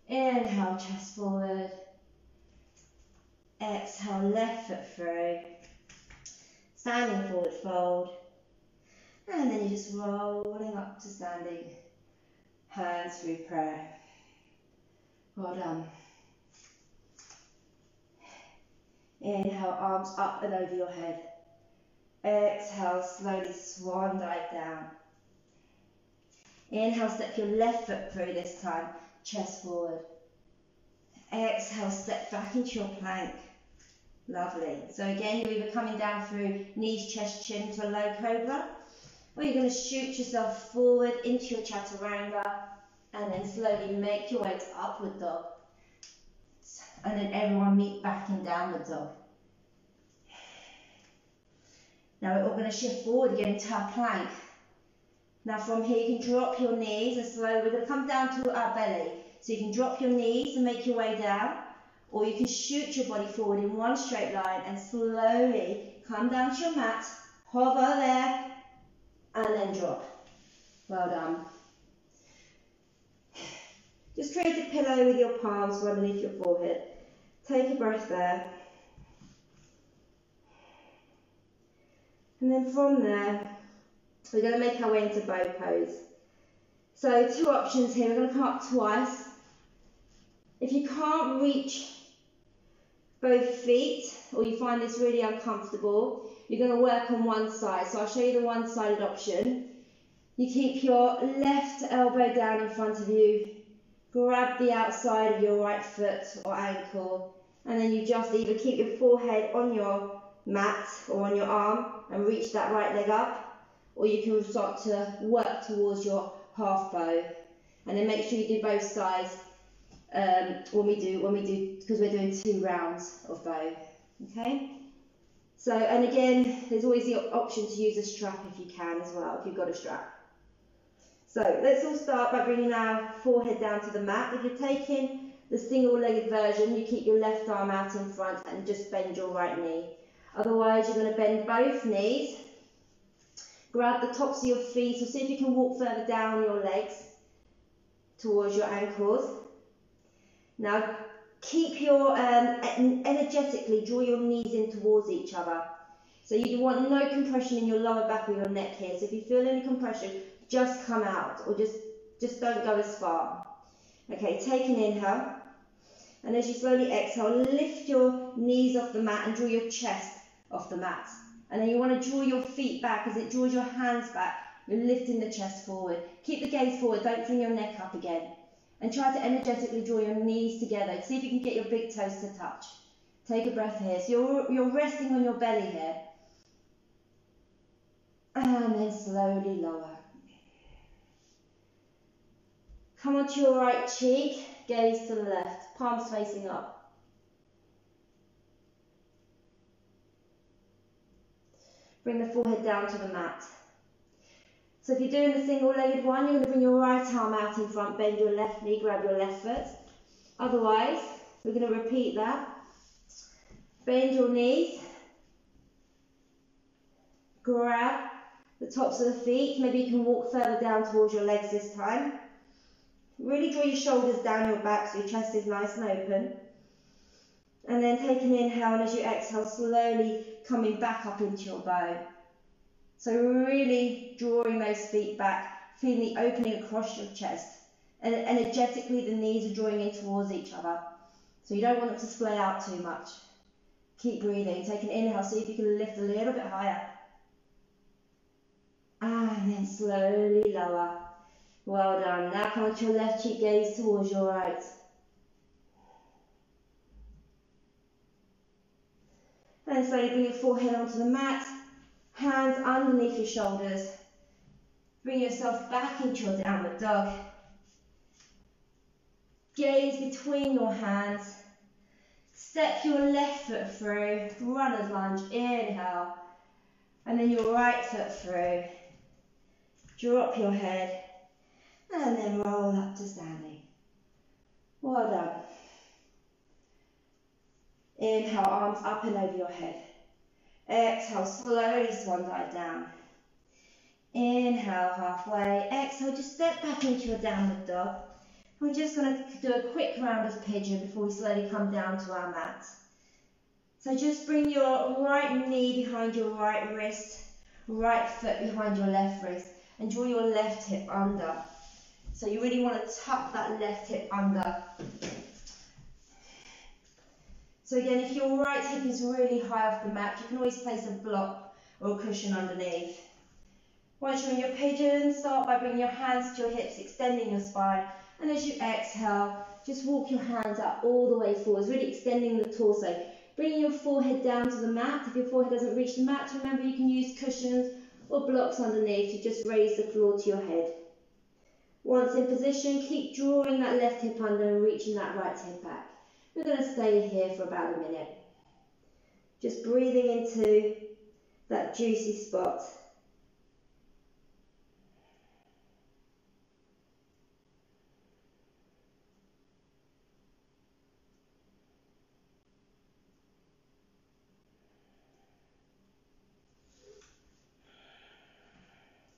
Inhale, chest forward. Exhale, left foot through. Standing forward fold. And then you're just rolling up to standing. Hands through prayer. Well done. Inhale, arms up and over your head. Exhale, slowly swan dive down. Inhale, step your left foot through this time, chest forward. Exhale, step back into your plank. Lovely. So again, you're either coming down through knees, chest, chin to a low cobra, or you're going to shoot yourself forward into your chaturanga, and then slowly make your way to upward dog. And then everyone meet back in downward dog. Now we're all going to shift forward again into our plank. Now from here you can drop your knees and slowly we're going to come down to our belly. So you can drop your knees and make your way down, or you can shoot your body forward in one straight line and slowly come down to your mat, hover there, and then drop. Well done. Just create a pillow with your palms underneath your forehead. Take a breath there. And then from there, we're going to make our way into bow pose. So 2 options here. We're going to come up twice. If you can't reach both feet, or you find this really uncomfortable, you're going to work on one side. So I'll show you the one-sided option. You keep your left elbow down in front of you, grab the outside of your right foot or ankle, and then you just either keep your forehead on your mat or on your arm and reach that right leg up, or you can start to work towards your half bow. And then make sure you do both sides when we do, because we're doing 2 rounds of bow. Okay? So, and again, there's always the option to use a strap if you can as well, if you've got a strap. So let's all start by bringing our forehead down to the mat. If you're taking the single-legged version, you keep your left arm out in front and just bend your right knee. Otherwise, you're going to bend both knees, grab the tops of your feet, or see if you can walk further down your legs towards your ankles. Now, keep your, energetically draw your knees in towards each other. So you want no compression in your lower back or your neck here. So if you feel any compression, just come out, or just don't go as far. Okay, take an inhale. And as you slowly exhale, lift your knees off the mat and draw your chest off the mat. And then you want to draw your feet back as it draws your hands back. You're lifting the chest forward. Keep the gaze forward, don't bring your neck up again. And try to energetically draw your knees together. See if you can get your big toes to touch. Take a breath here. So you're resting on your belly here. And then slowly lower. Come onto your right cheek, gaze to the left, palms facing up. Bring the forehead down to the mat. So if you're doing the single-legged one, you're going to bring your right arm out in front, bend your left knee, grab your left foot. Otherwise, we're going to repeat that. Bend your knees. Grab the tops of the feet. Maybe you can walk further down towards your legs this time. Really draw your shoulders down your back so your chest is nice and open. And then take an inhale, and as you exhale, slowly coming back up into your bow. So really drawing those feet back, feeling the opening across your chest. And energetically, the knees are drawing in towards each other. So you don't want them to splay out too much. Keep breathing. Take an inhale, see if you can lift a little bit higher. And then slowly lower. Well done. Now come onto your left cheek, gaze towards your right. And slowly bring your forehead onto the mat. Hands underneath your shoulders. Bring yourself back into your downward dog. Gaze between your hands. Step your left foot through. Runner's lunge. Inhale. And then your right foot through. Drop your head. And then roll up to standing. Well done. Inhale, arms up and over your head. Exhale, slowly swan dive down. Inhale, halfway. Exhale, just step back into your downward dog. We're just going to do a quick round of pigeon before we slowly come down to our mat. So just bring your right knee behind your right wrist, right foot behind your left wrist, and draw your left hip under. So you really want to tuck that left hip under. So again, if your right hip is really high off the mat, you can always place a block or a cushion underneath. Once you're in your pigeon, start by bringing your hands to your hips, extending your spine. And as you exhale, just walk your hands up all the way forwards, really extending the torso. Bringing your forehead down to the mat. If your forehead doesn't reach the mat, remember you can use cushions or blocks underneath to just raise the floor to your head. Once in position, keep drawing that left hip under and reaching that right hip back. We're going to stay here for about a minute. Just breathing into that juicy spot.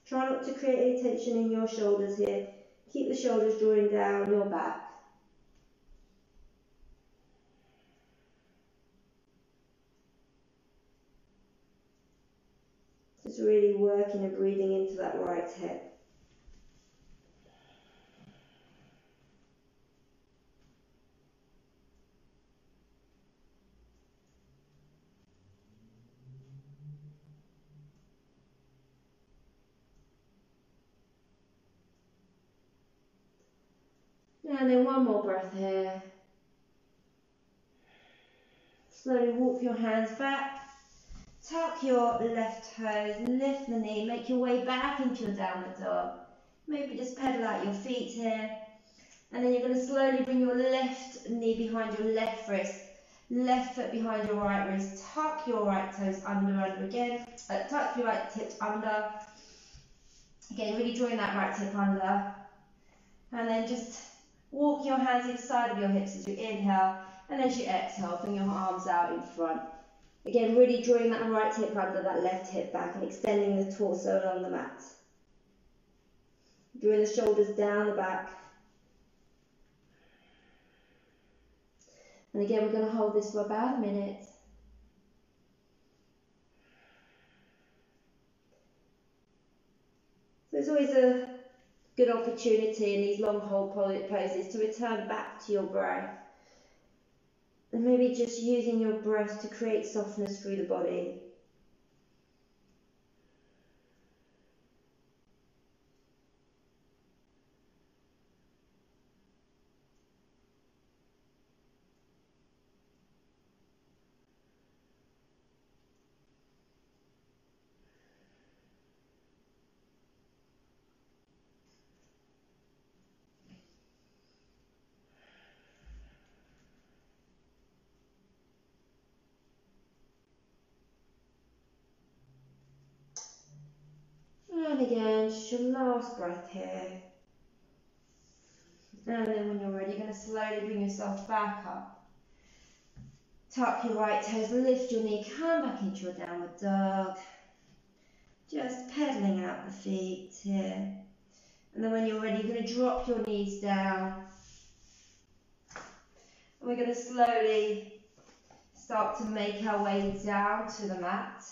Try not to create any tension in your shoulders here. Keep the shoulders drawing down your back. Just really working and breathing into that right hip. And then one more breath here. Slowly walk your hands back. Tuck your left toes, lift the knee, make your way back into your downward dog. Maybe just pedal out your feet here. And then you're going to slowly bring your left knee behind your left wrist, left foot behind your right wrist. Tuck your right toes under again. Tuck your right hip under. Again, really drawing that right hip under. And then just walk your hands either side of your hips as you inhale. And as you exhale, bring your arms out in front. Again, really drawing that right hip under, that left hip back, and extending the torso along the mat. Drawing the shoulders down the back. And again, we're going to hold this for about a minute. So it's always a good opportunity in these long hold poses to return back to your breath. And maybe just using your breath to create softness through the body. And again, just your last breath here. And then when you're ready, you're going to slowly bring yourself back up. Tuck your right toes, lift your knee, come back into your downward dog. Just pedaling out the feet here. And then when you're ready, you're going to drop your knees down. And we're going to slowly start to make our way down to the mat.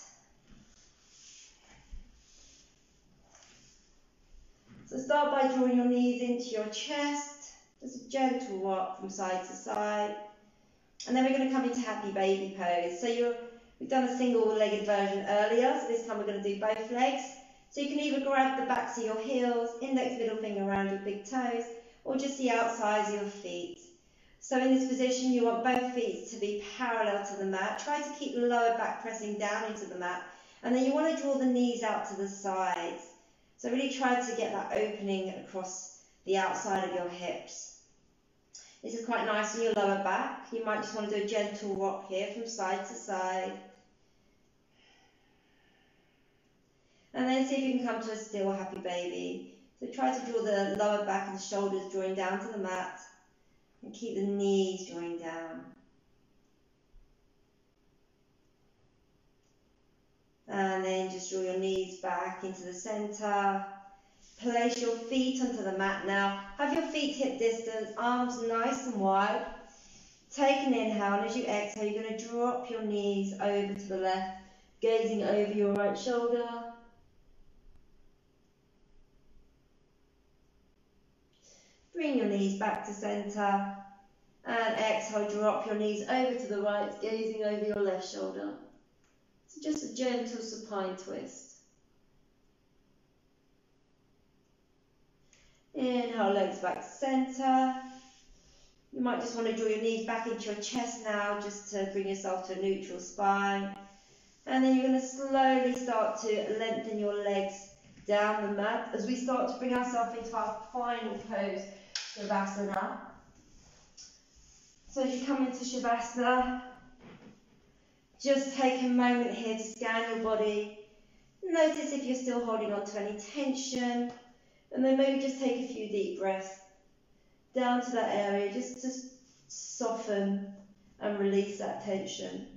So start by drawing your knees into your chest. Just a gentle rock from side to side. And then we're going to come into happy baby pose. So we've done a single-legged version earlier, so this time we're going to do both legs. So you can either grab the backs of your heels, index middle finger around your big toes, or just the outsides of your feet. So in this position, you want both feet to be parallel to the mat. Try to keep the lower back pressing down into the mat. And then you want to draw the knees out to the sides. So really try to get that opening across the outside of your hips. This is quite nice on your lower back. You might just want to do a gentle rock here from side to side. And then see if you can come to a still happy baby. So try to draw the lower back and shoulders drawing down to the mat. And keep the knees drawing down. And then just draw your knees back into the center. Place your feet onto the mat now. Have your feet hip distance, arms nice and wide. Take an inhale, and as you exhale, you're going to drop your knees over to the left, gazing over your right shoulder. Bring your knees back to center. And exhale, drop your knees over to the right, gazing over your left shoulder. So just a gentle supine twist. Inhale, legs back to center. You might just want to draw your knees back into your chest now, just to bring yourself to a neutral spine. And then you're going to slowly start to lengthen your legs down the mat as we start to bring ourselves into our final pose, Shavasana. So as you come into Shavasana, just take a moment here to scan your body. Notice if you're still holding on to any tension. And then maybe just take a few deep breaths down to that area, just to soften and release that tension.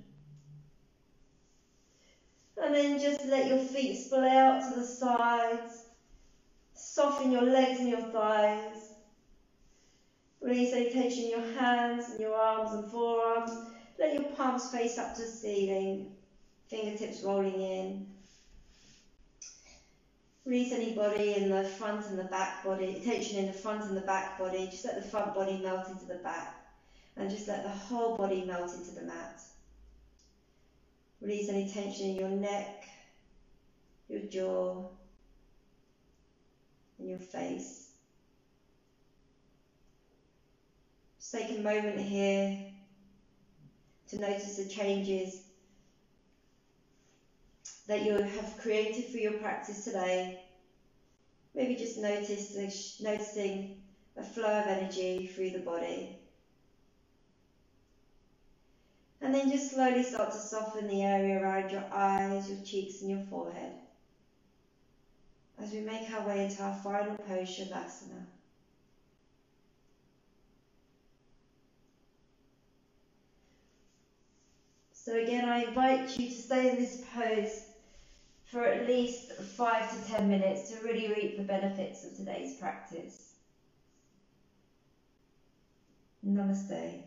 And then just let your feet splay out to the sides. Soften your legs and your thighs. Release any tension in your hands and your arms and forearms. Let your palms face up to the ceiling, fingertips rolling in. Release any body in the front and the back body, tension in the front and the back body. Just let the front body melt into the back, and just let the whole body melt into the mat. Release any tension in your neck, your jaw, and your face. Just take a moment here to notice the changes that you have created for your practice today. Maybe just noticing a flow of energy through the body. And then just slowly start to soften the area around your eyes, your cheeks and your forehead as we make our way into our final pose, Shavasana. So again, I invite you to stay in this pose for at least 5 to 10 minutes to really reap the benefits of today's practice. Namaste.